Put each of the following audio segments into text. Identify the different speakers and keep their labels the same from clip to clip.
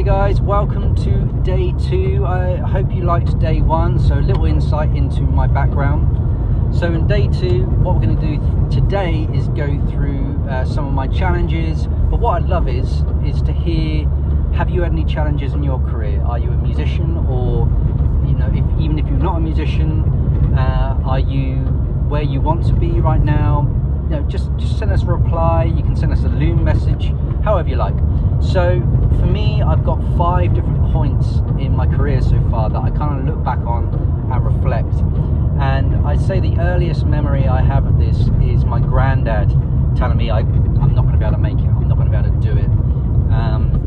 Speaker 1: Hey guys, welcome to day 2. I hope you liked day 1. So a little insight into my background. So in day 2, what we're going to do today is go through some of my challenges. But what I'd love is to hear, have you had any challenges in your career? Are you a musician, or even if you're not a musician, are you where you want to be right now? Just send us a reply. You can send us a Loom message, however you like. So for me, I've got 5 different points in my career so far that I kind of look back on and reflect. And I'd say the earliest memory I have of this is my granddad telling me I'm not going to be able to make it, I'm not going to be able to do it.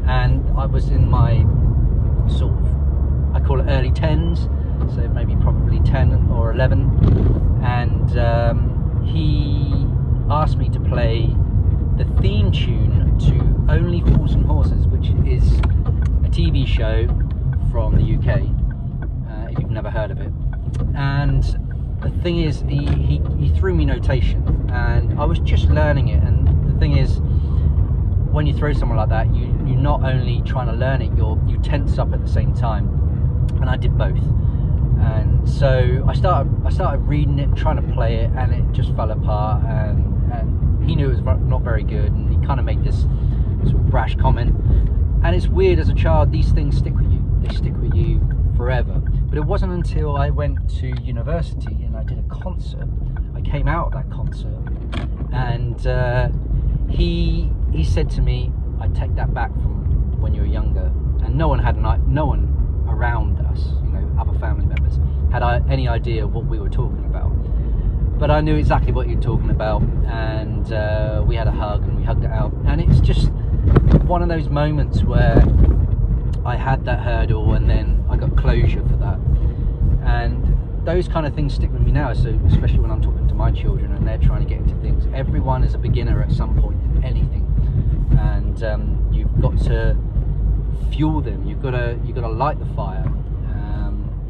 Speaker 1: And I was in my sort of, I call it early 10s, so maybe probably 10 or 11. And he asked me to play the theme tune to Only Fools and Horses, which is a TV show from the UK, if you've never heard of it. And the thing is, he threw me notation, and I was just learning it. And the thing is, when you throw someone like that, you're not only trying to learn it, you tense up at the same time. And I did both. And so I started reading it and trying to play it, and it just fell apart. And he knew it was not very good, and he kind of made this sort of brash comment. And it's weird, as a child, these things stick with you. They stick with you forever. But it wasn't until I went to university and I did a concert, I came out of that concert, and he said to me, I take that back from when you were younger. And no one around us, other family members, had any idea what we were talking about. But I knew exactly what you were talking about, and we had a hug, and we hugged it out. And it's just one of those moments where I had that hurdle, and then I got closure for that. And those kind of things stick with me now. So especially when I'm talking to my children and they're trying to get into things. Everyone is a beginner at some point in anything, and you've got to fuel them. You've got to light the fire.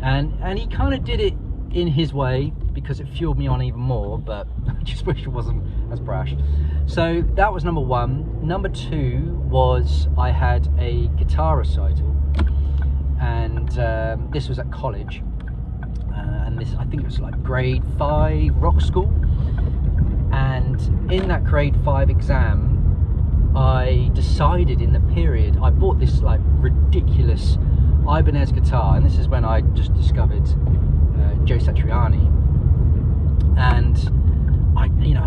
Speaker 1: And he kind of did it in his way, because it fueled me on even more, but I just wish it wasn't as brash. So that was number 1. Number 2 was I had a guitar recital, and this was at college, and this, I think it was like grade 5 rock school. And in that grade 5 exam, I decided in the period, I bought this like ridiculous Ibanez guitar, and this is when I just discovered Joe Satriani, and I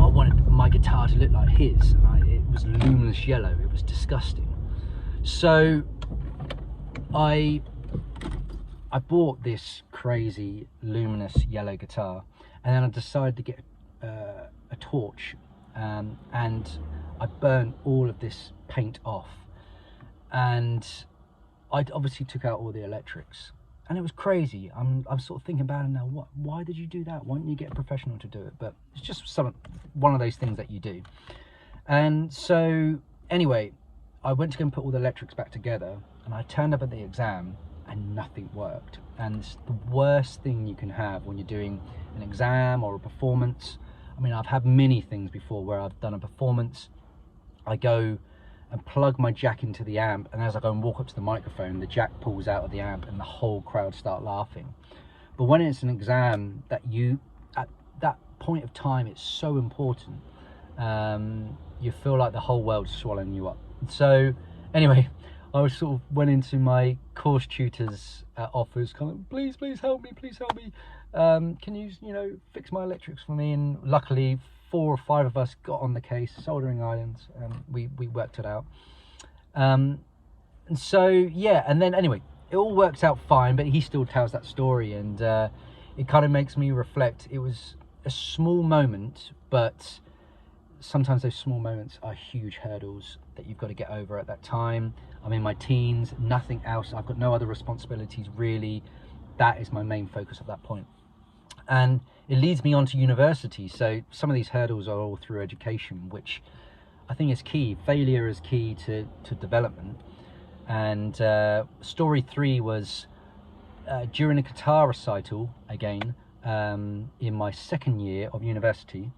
Speaker 1: wanted my guitar to look like his, and it was luminous yellow. It was disgusting. So I bought this crazy luminous yellow guitar, and then I decided to get a torch, and I burnt all of this paint off, and I obviously took out all the electrics. And it was crazy. I'm sort of thinking about it now. Why did you do that? Why didn't you get a professional to do it? But it's just one of those things that you do. And so anyway, I went to go and put all the electrics back together, and I turned up at the exam and nothing worked. And it's the worst thing you can have when you're doing an exam or a performance. I mean, I've had many things before where I've done a performance. I go and plug my jack into the amp, and as I go and walk up to the microphone, the jack pulls out of the amp and the whole crowd start laughing. But when it's an exam, that at that point of time, it's so important. You feel like the whole world's swallowing you up. So anyway, I was sort of went into my course tutor's office, kind of, please help me, can you fix my electrics for me? And luckily 4 or 5 of us got on the case, soldering irons, and we worked it out. And so yeah, and then anyway, it all works out fine, but he still tells that story, and it kind of makes me reflect. It was a small moment, but sometimes those small moments are huge hurdles that you've got to get over at that time. I'm in my teens, nothing else. I've got no other responsibilities really. That is my main focus at that point. And it leads me on to university. So some of these hurdles are all through education, which I think is key. Failure is key to development. And story 3 was during a guitar recital, again, in my 2nd year of university,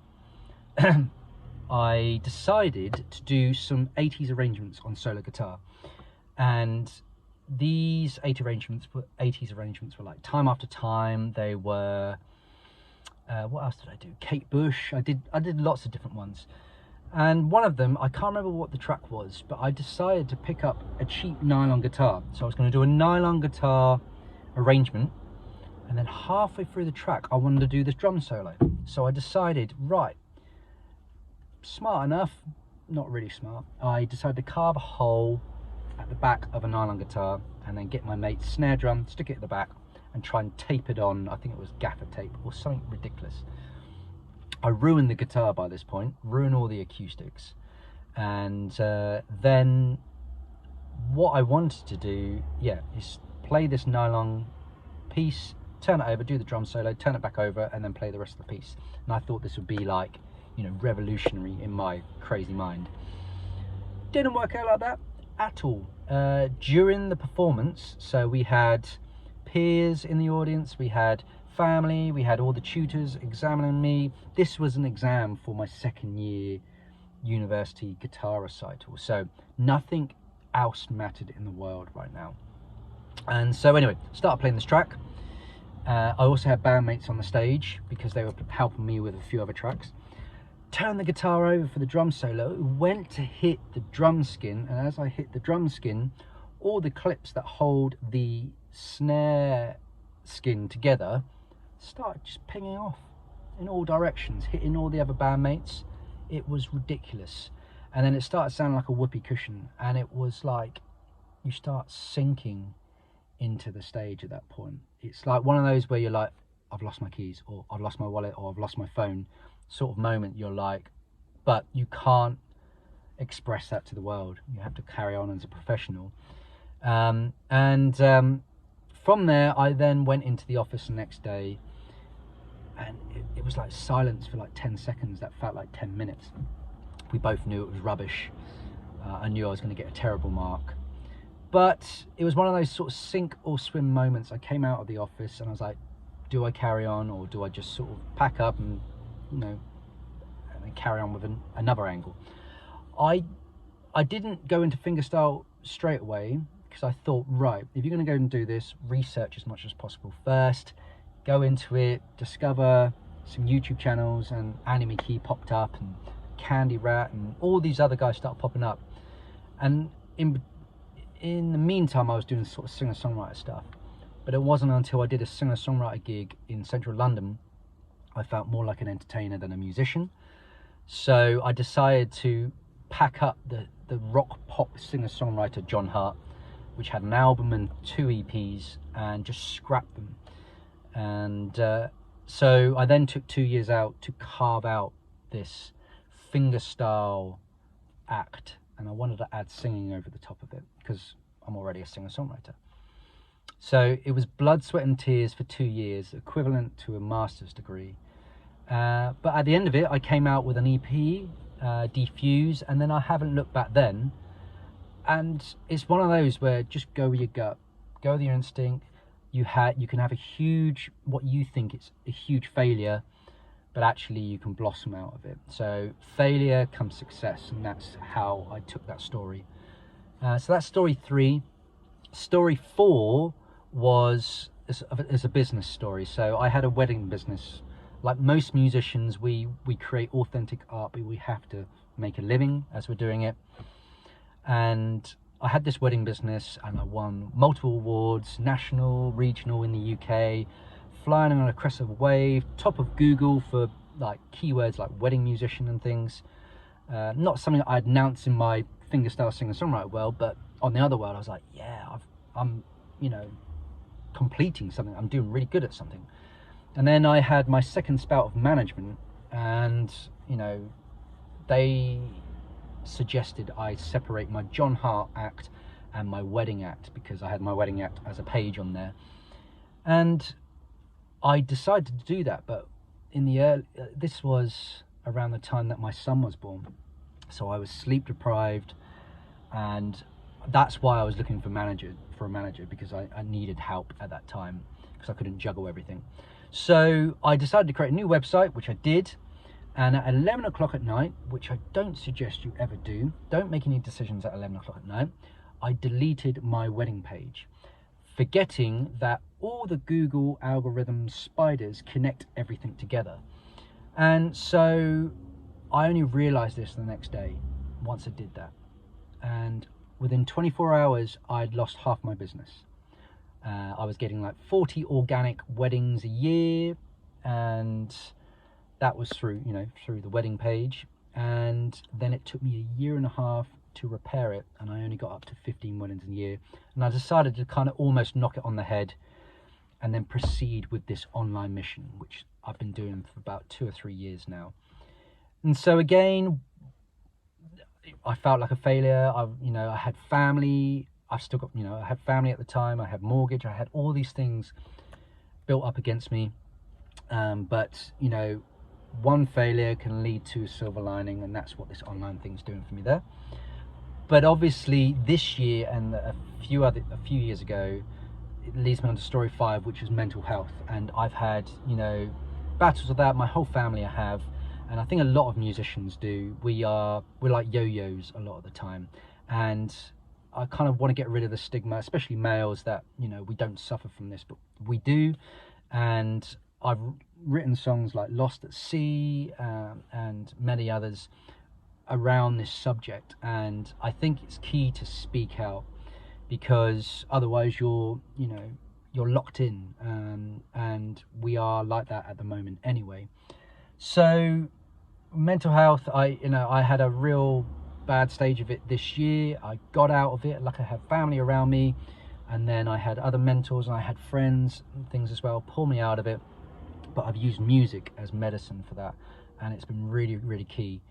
Speaker 1: I decided to do some 80s arrangements on solo guitar. And these 80s arrangements were like Time After Time. They were what else did I do? Kate Bush. I did lots of different ones. And one of them, I can't remember what the track was, but I decided to pick up a cheap nylon guitar. So I was going to do a nylon guitar arrangement, and then halfway through the track I wanted to do this drum solo. So I decided, right, smart enough, not really smart, I decided to carve a hole at the back of a nylon guitar and then get my mate's snare drum, stick it at the back and try and tape it on, I think it was gaffer tape or something ridiculous. I ruined the guitar by this point, ruined all the acoustics, and then what I wanted to do, is play this nylon piece, turn it over, do the drum solo, turn it back over, and then play the rest of the piece. And I thought this would be like, you know, revolutionary in my crazy mind. Didn't work out like that at all. During the performance, so we had peers in the audience, we had family, we had all the tutors examining me. This was an exam for my second year university guitar recital, so nothing else mattered in the world right now. And so anyway, started playing this track. I also had bandmates on the stage because they were helping me with a few other tracks. Turned the guitar over for the drum solo, went to hit the drum skin, and as I hit the drum skin, all the clips that hold the snare skin together started just pinging off in all directions, hitting all the other bandmates. It was ridiculous. And then it started sounding like a whoopee cushion, and it was like you start sinking into the stage at that point. It's like one of those where you're like, I've lost my keys, or I've lost my wallet, or I've lost my phone sort of moment. You're like, but you can't express that to the world. You have to carry on as a professional. From there I then went into the office the next day, and it was like silence for like 10 seconds that felt like 10 minutes. We both knew it was rubbish. I knew I was going to get a terrible mark, but it was one of those sort of sink or swim moments. I came out of the office and I was like, do I carry on, or do I just sort of pack up and, you know, and then carry on with another angle? I didn't go into fingerstyle straight away, because I thought, right, if you're going to go and do this, research as much as possible first, go into it, discover some YouTube channels, and Annie McKee popped up, and Candy Rat, and all these other guys started popping up. And in the meantime, I was doing sort of singer-songwriter stuff, but it wasn't until I did a singer-songwriter gig in central London I felt more like an entertainer than a musician. So I decided to pack up the rock pop singer-songwriter John Hart, which had an album and 2 EPs, and just scrap them. And so I then took 2 years out to carve out this fingerstyle act, and I wanted to add singing over the top of it because I'm already a singer-songwriter. So it was blood, sweat and tears for 2 years, equivalent to a master's degree. But at the end of it, I came out with an EP, Defuse, and then I haven't looked back then. And it's one of those where just go with your gut, go with your instinct. You can have a huge, what you think is a huge failure, but actually you can blossom out of it. So failure comes success, and that's how I took that story. So that's story 3. Story 4 was is a business story. So I had a wedding business. Like most musicians, we create authentic art, but we have to make a living as we're doing it. And I had this wedding business, and I won multiple awards, national, regional in the UK, flying on a crest of a wave, top of Google for like keywords like wedding musician and things. Not something I'd announced in my fingerstyle singer-songwriter world, but on the other world, I was like, yeah, I'm, you know, completing something. I'm doing really good at something. And then I had my second spout of management, and, you know, they suggested I separate my John Hart act and my wedding act, because I had my wedding act as a page on there. And I decided to do that, but in the this was around the time that my son was born, so I was sleep deprived, and that's why I was looking for a manager, because I needed help at that time, because I couldn't juggle everything. So I decided to create a new website, which I did, and at 11 o'clock at night, which I don't suggest you ever do, don't make any decisions at 11 o'clock at night, I deleted my wedding page, forgetting that all the Google algorithm spiders connect everything together. And so I only realized this the next day once I did that. And within 24 hours, I'd lost half my business. I was getting like 40 organic weddings a year, and that was through the wedding page. And then it took me a year and a half to repair it, and I only got up to 15 weddings a year. And I decided to kind of almost knock it on the head and then proceed with this online mission, which I've been doing for about 2 or 3 years now. And so again, I felt like a failure. I had family. I've still got, I had family at the time. I had mortgage. I had all these things built up against me. But one failure can lead to a silver lining, and that's what this online thing's doing for me there. But obviously this year and a few years ago, it leads me on to story 5, which is mental health. And I've had, battles with that. My whole family I have, and I think a lot of musicians do. We're like yo-yos a lot of the time, and I kind of want to get rid of the stigma, especially males, that we don't suffer from this, but we do. And I've written songs like Lost at Sea and many others around this subject, and I think it's key to speak out, because otherwise you're locked in, and we are like that at the moment anyway. So mental health, I had a real bad stage of it this year. I got out of it, like I had family around me, and then I had other mentors and I had friends and things as well pull me out of it. But I've used music as medicine for that, and it's been really, really key.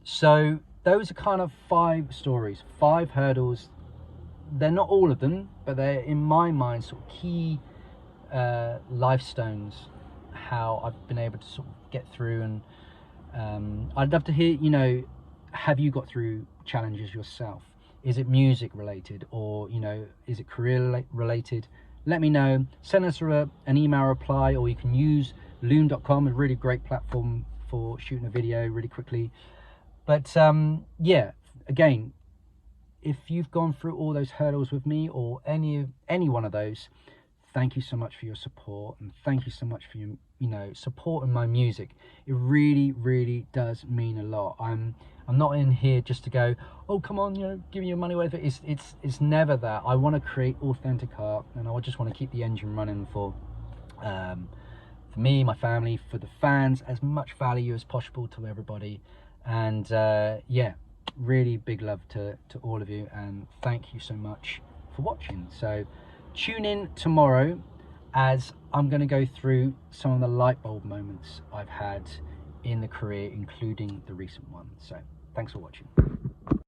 Speaker 1: So those are kind of 5 stories, 5 hurdles. They're not all of them, but they're, in my mind, sort of key life stones, how I've been able to sort of get through. And I'd love to hear, have you got through challenges yourself? Is it music related, or is it career related? Let me know. Send us an email reply, or you can use loom.com, a really great platform for shooting a video really quickly. But yeah, again, if you've gone through all those hurdles with me, or any one of those, thank you so much for your support, and thank you so much for your supporting my music. It really, really does mean a lot. I'm not in here just to go, oh come on, give me your money, whatever. It's never that. I want to create authentic art, and I just want to keep the engine running for me, my family, for the fans, as much value as possible to everybody. And yeah, really big love to all of you, and thank you so much for watching. So tune in tomorrow, as I'm going to go through some of the light bulb moments I've had in the career, including the recent one. So thanks for watching.